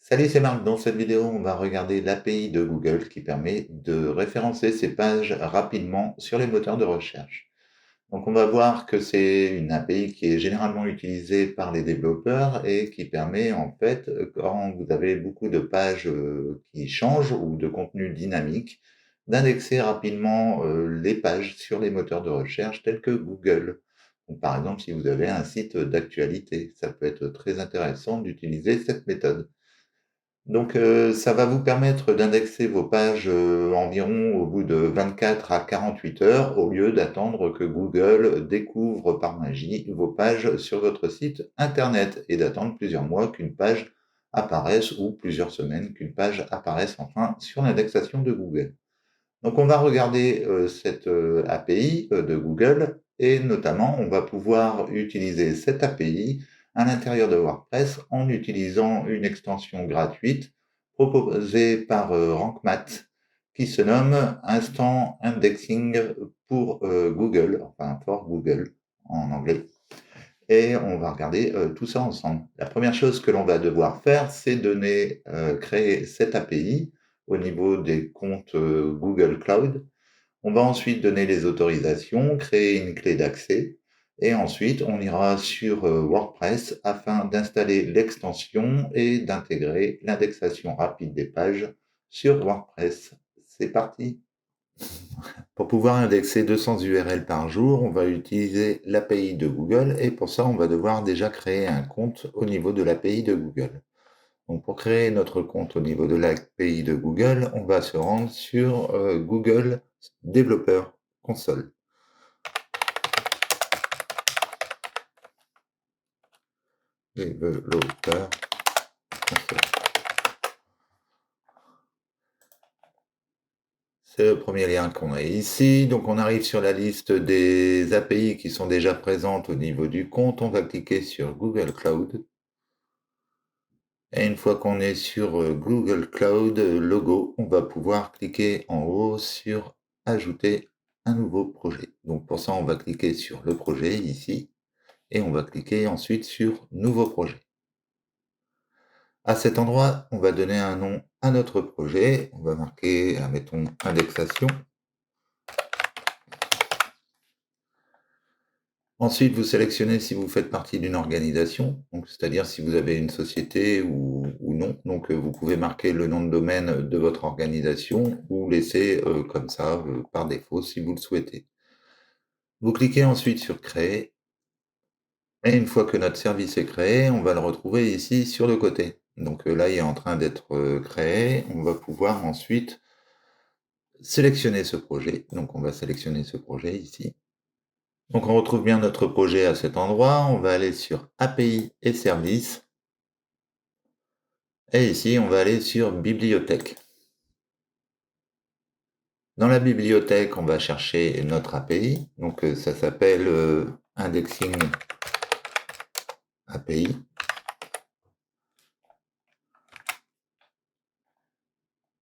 Salut, c'est Marc. Dans cette vidéo, on va regarder l'API de Google qui permet de référencer ses pages rapidement sur les moteurs de recherche. Donc, on va voir que c'est une API qui est généralement utilisée par les développeurs et qui permet, en fait, quand vous avez beaucoup de pages qui changent ou de contenu dynamique, d'indexer rapidement les pages sur les moteurs de recherche tels que Google. Donc, par exemple, si vous avez un site d'actualité, ça peut être très intéressant d'utiliser cette méthode. Donc, ça va vous permettre d'indexer vos pages, environ au bout de 24 à 48 heures, au lieu d'attendre que Google découvre par magie vos pages sur votre site internet et d'attendre plusieurs mois qu'une page apparaisse ou plusieurs semaines qu'une page apparaisse enfin sur l'indexation de Google. Donc on va regarder, cette, API, de Google et notamment on va pouvoir utiliser cette API à l'intérieur de WordPress en utilisant une extension gratuite proposée par, Rank Math qui se nomme Instant Indexing pour, Google, enfin for Google en anglais, et on va regarder, tout ça ensemble. La première chose que l'on va devoir faire, c'est créer cette API au niveau des comptes, Google Cloud. On va ensuite donner les autorisations, créer une clé d'accès et ensuite on ira sur, WordPress afin d'installer l'extension et d'intégrer l'indexation rapide des pages sur WordPress. C'est parti! Pour pouvoir indexer 200 URL par jour, on va utiliser l'API de Google et pour ça, on va devoir déjà créer un compte au niveau de l'API de Google. Donc, pour créer notre compte au niveau de l'API de Google, on va se rendre sur Google Developer Console. Developer Console. C'est le premier lien qu'on a ici. Donc, on arrive sur la liste des API qui sont déjà présentes au niveau du compte. On va cliquer sur Google Cloud. Et une fois qu'on est sur Google Cloud logo, on va pouvoir cliquer en haut sur ajouter un nouveau projet. Donc pour ça, on va cliquer sur le projet ici et on va cliquer ensuite sur nouveau projet. À cet endroit, on va donner un nom à notre projet. On va marquer, mettons, indexation. Ensuite, vous sélectionnez si vous faites partie d'une organisation, donc c'est-à-dire si vous avez une société ou non. Donc, vous pouvez marquer le nom de domaine de votre organisation ou laisser comme ça par défaut si vous le souhaitez. Vous cliquez ensuite sur créer et une fois que notre service est créé, on va le retrouver ici sur le côté. Donc là, il est en train d'être créé. On va pouvoir ensuite sélectionner ce projet. Donc, on va sélectionner ce projet ici. Donc on retrouve bien notre projet à cet endroit, on va aller sur API et services, et ici on va aller sur bibliothèque. Dans la bibliothèque, on va chercher notre API, donc ça s'appelle Indexing API.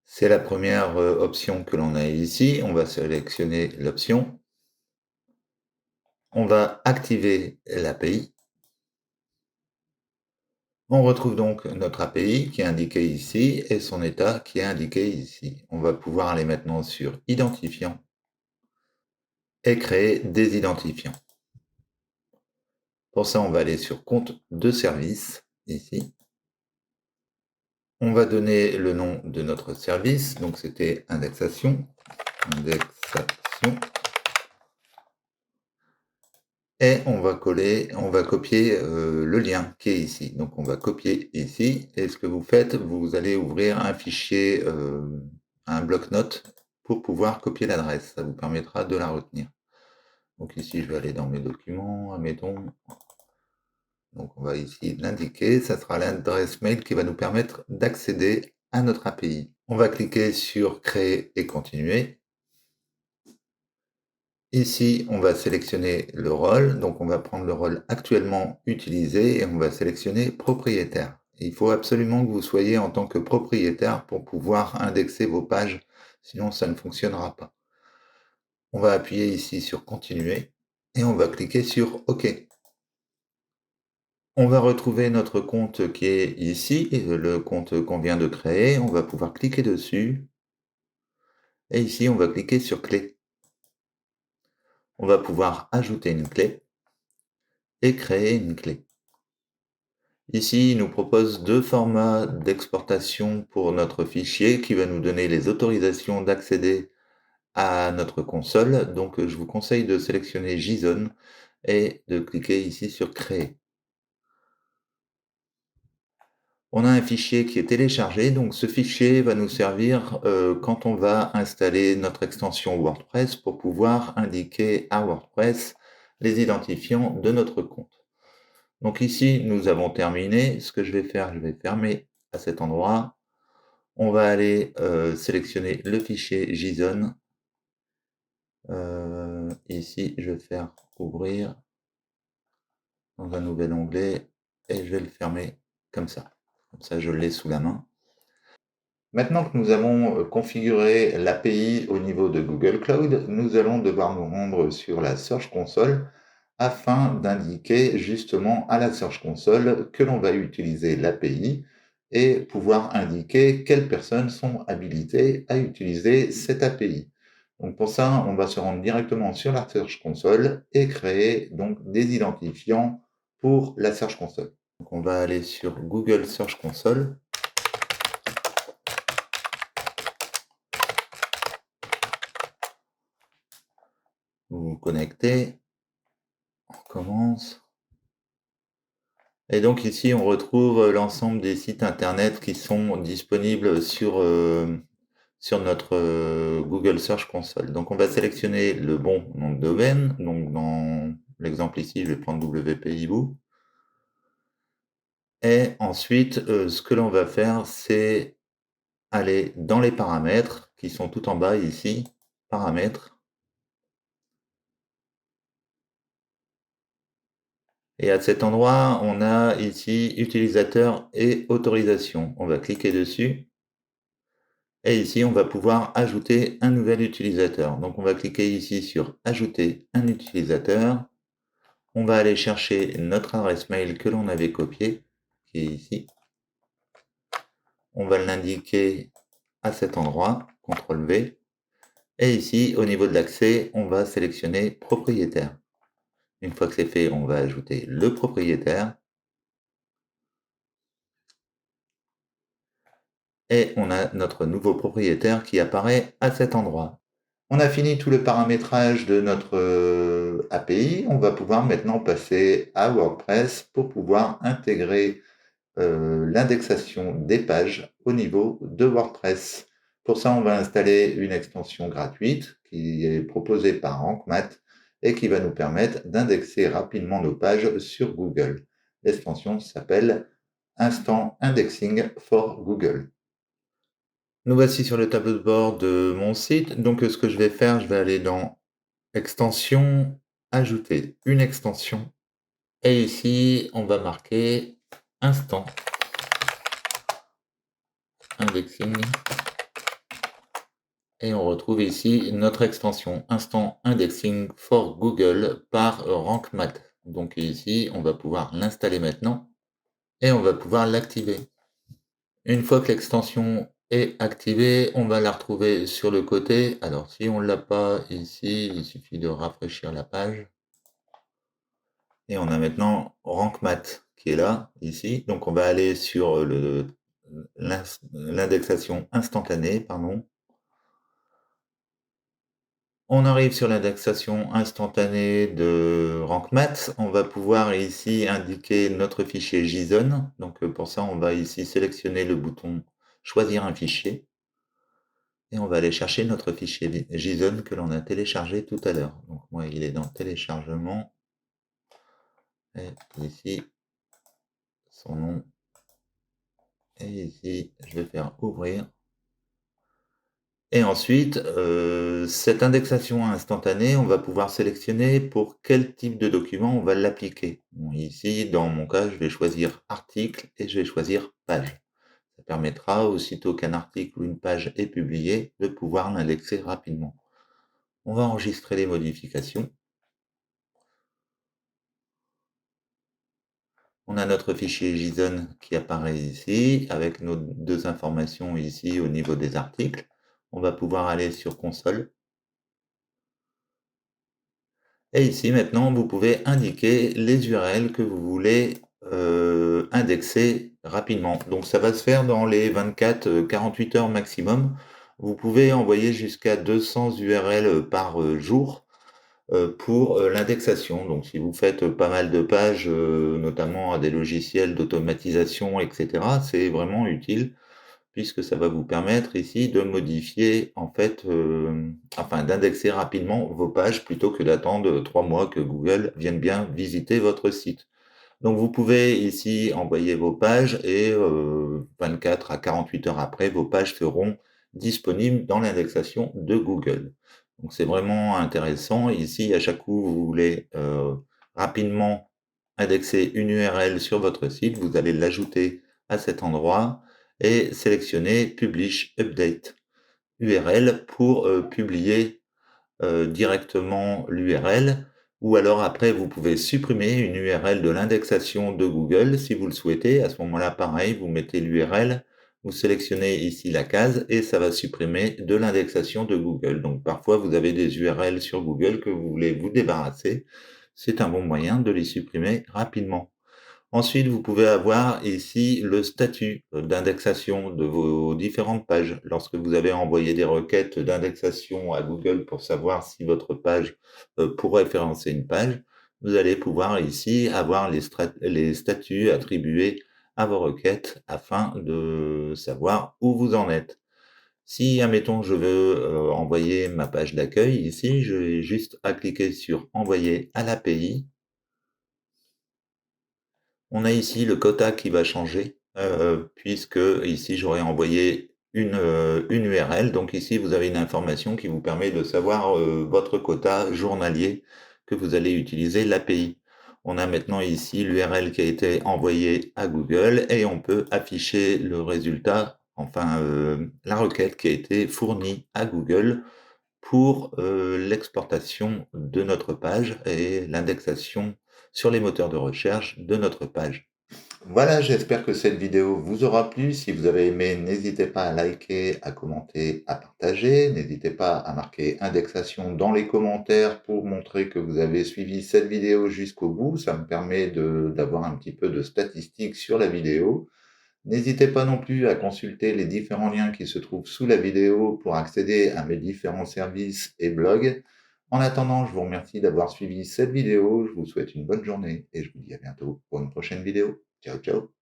C'est la première option que l'on a ici, on va sélectionner l'option. On va activer l'API. On retrouve donc notre API qui est indiquée ici et son état qui est indiqué ici. On va pouvoir aller maintenant sur Identifiant et créer des identifiants. Pour ça, on va aller sur Compte de service, ici. On va donner le nom de notre service, donc c'était indexation. Et on va copier le lien qui est ici. Donc on va copier ici, et ce que vous faites, vous allez ouvrir un fichier, un bloc-notes pour pouvoir copier l'adresse. Ça vous permettra de la retenir. Donc ici, je vais aller dans mes documents, admettons. Donc on va ici l'indiquer, ça sera l'adresse mail qui va nous permettre d'accéder à notre API. On va cliquer sur créer et continuer. Ici, on va sélectionner le rôle, donc on va prendre le rôle actuellement utilisé et on va sélectionner propriétaire. Il faut absolument que vous soyez en tant que propriétaire pour pouvoir indexer vos pages, sinon ça ne fonctionnera pas. On va appuyer ici sur continuer et on va cliquer sur OK. On va retrouver notre compte qui est ici, le compte qu'on vient de créer. On va pouvoir cliquer dessus et ici, on va cliquer sur clé. On va pouvoir ajouter une clé et créer une clé. Ici, il nous propose deux formats d'exportation pour notre fichier qui va nous donner les autorisations d'accéder à notre console. Donc, je vous conseille de sélectionner JSON et de cliquer ici sur créer. On a un fichier qui est téléchargé, donc ce fichier va nous servir quand on va installer notre extension WordPress pour pouvoir indiquer à WordPress les identifiants de notre compte. Donc ici, nous avons terminé. Ce que je vais faire, je vais fermer à cet endroit. On va aller sélectionner le fichier JSON. Ici, je vais faire ouvrir dans un nouvel onglet et je vais le fermer comme ça. Comme ça, je l'ai sous la main. Maintenant que nous avons configuré l'API au niveau de Google Cloud, nous allons devoir nous rendre sur la Search Console afin d'indiquer justement à la Search Console que l'on va utiliser l'API et pouvoir indiquer quelles personnes sont habilitées à utiliser cette API. Donc pour ça, on va se rendre directement sur la Search Console et créer donc des identifiants pour la Search Console. Donc on va aller sur Google Search Console. Vous vous connectez, on commence. Et donc ici, on retrouve l'ensemble des sites internet qui sont disponibles sur notre Google Search Console. Donc on va sélectionner le bon nom de domaine. Donc dans l'exemple ici, je vais prendre WPIBoo. Et ensuite, ce que l'on va faire, c'est aller dans les paramètres qui sont tout en bas ici, paramètres. Et à cet endroit, on a ici utilisateur et autorisation. On va cliquer dessus. Et ici, on va pouvoir ajouter un nouvel utilisateur. Donc, on va cliquer ici sur ajouter un utilisateur. On va aller chercher notre adresse mail que l'on avait copiée, qui est ici. On va l'indiquer à cet endroit, CTRL V. Et ici, au niveau de l'accès, on va sélectionner propriétaire. Une fois que c'est fait, on va ajouter le propriétaire. Et on a notre nouveau propriétaire qui apparaît à cet endroit. On a fini tout le paramétrage de notre API. On va pouvoir maintenant passer à WordPress pour pouvoir intégrer l'indexation des pages au niveau de WordPress. Pour ça, on va installer une extension gratuite qui est proposée par RankMath et qui va nous permettre d'indexer rapidement nos pages sur Google. L'extension s'appelle Instant Indexing for Google. Nous voici sur le tableau de bord de mon site. Donc, ce que je vais faire, je vais aller dans Extension, ajouter une extension. Et ici, on va marquer Instant Indexing. Et on retrouve ici notre extension Instant Indexing for Google par RankMath. Donc ici, on va pouvoir l'installer maintenant et on va pouvoir l'activer. Une fois que l'extension est activée, on va la retrouver sur le côté. Alors si on ne l'a pas ici, il suffit de rafraîchir la page. Et on a maintenant RankMath qui est là, ici. Donc on va aller sur l'indexation instantanée, pardon. On arrive sur l'indexation instantanée de RankMath. On va pouvoir ici indiquer notre fichier JSON. Donc pour ça, on va ici sélectionner le bouton Choisir un fichier. Et on va aller chercher notre fichier JSON que l'on a téléchargé tout à l'heure. Donc moi, il est dans téléchargement. Et ici, son nom. Et ici, je vais faire ouvrir. Et ensuite, cette indexation instantanée, on va pouvoir sélectionner pour quel type de document on va l'appliquer. Bon, ici, dans mon cas, je vais choisir article et je vais choisir page. Ça permettra, aussitôt qu'un article ou une page est publié, de pouvoir l'indexer rapidement. On va enregistrer les modifications. On a notre fichier JSON qui apparaît ici, avec nos 2 informations ici au niveau des articles. On va pouvoir aller sur console. Et ici, maintenant, vous pouvez indiquer les URL que vous voulez indexer rapidement. Donc, ça va se faire dans les 24-48 heures maximum. Vous pouvez envoyer jusqu'à 200 URL par jour pour l'indexation. Donc, si vous faites pas mal de pages, notamment à des logiciels d'automatisation, etc., c'est vraiment utile puisque ça va vous permettre ici de modifier en fait, enfin d'indexer rapidement vos pages plutôt que d'attendre 3 mois que Google vienne bien visiter votre site. Donc vous pouvez ici envoyer vos pages et 24 à 48 heures après, vos pages seront disponibles dans l'indexation de Google. Donc c'est vraiment intéressant. Ici, à chaque coup, vous voulez rapidement indexer une URL sur votre site, vous allez l'ajouter à cet endroit et sélectionner Publish Update URL pour publier directement l'URL, ou alors après vous pouvez supprimer une URL de l'indexation de Google si vous le souhaitez. À ce moment-là, pareil, vous mettez l'URL, vous sélectionnez ici la case et ça va supprimer de l'indexation de Google. Donc parfois vous avez des URL sur Google que vous voulez vous débarrasser. C'est un bon moyen de les supprimer rapidement. Ensuite, vous pouvez avoir ici le statut d'indexation de vos différentes pages. Lorsque vous avez envoyé des requêtes d'indexation à Google pour savoir si votre page pourrait référencer une page, vous allez pouvoir ici avoir les statuts attribués à vos requêtes afin de savoir où vous en êtes. Si, admettons, je veux envoyer ma page d'accueil, ici, je vais juste à cliquer sur Envoyer à l'API. On a ici le quota qui va changer, puisque ici j'aurais envoyé une URL. Donc ici, vous avez une information qui vous permet de savoir votre quota journalier que vous allez utiliser l'API. On a maintenant ici l'URL qui a été envoyée à Google et on peut afficher le résultat, enfin la requête qui a été fournie à Google pour l'exportation de notre page et l'indexation sur les moteurs de recherche de notre page. Voilà, j'espère que cette vidéo vous aura plu. Si vous avez aimé, n'hésitez pas à liker, à commenter, à partager. N'hésitez pas à marquer indexation dans les commentaires pour montrer que vous avez suivi cette vidéo jusqu'au bout. Ça me permet d'avoir un petit peu de statistiques sur la vidéo. N'hésitez pas non plus à consulter les différents liens qui se trouvent sous la vidéo pour accéder à mes différents services et blogs. En attendant, je vous remercie d'avoir suivi cette vidéo. Je vous souhaite une bonne journée et je vous dis à bientôt pour une prochaine vidéo. Ciao, ciao.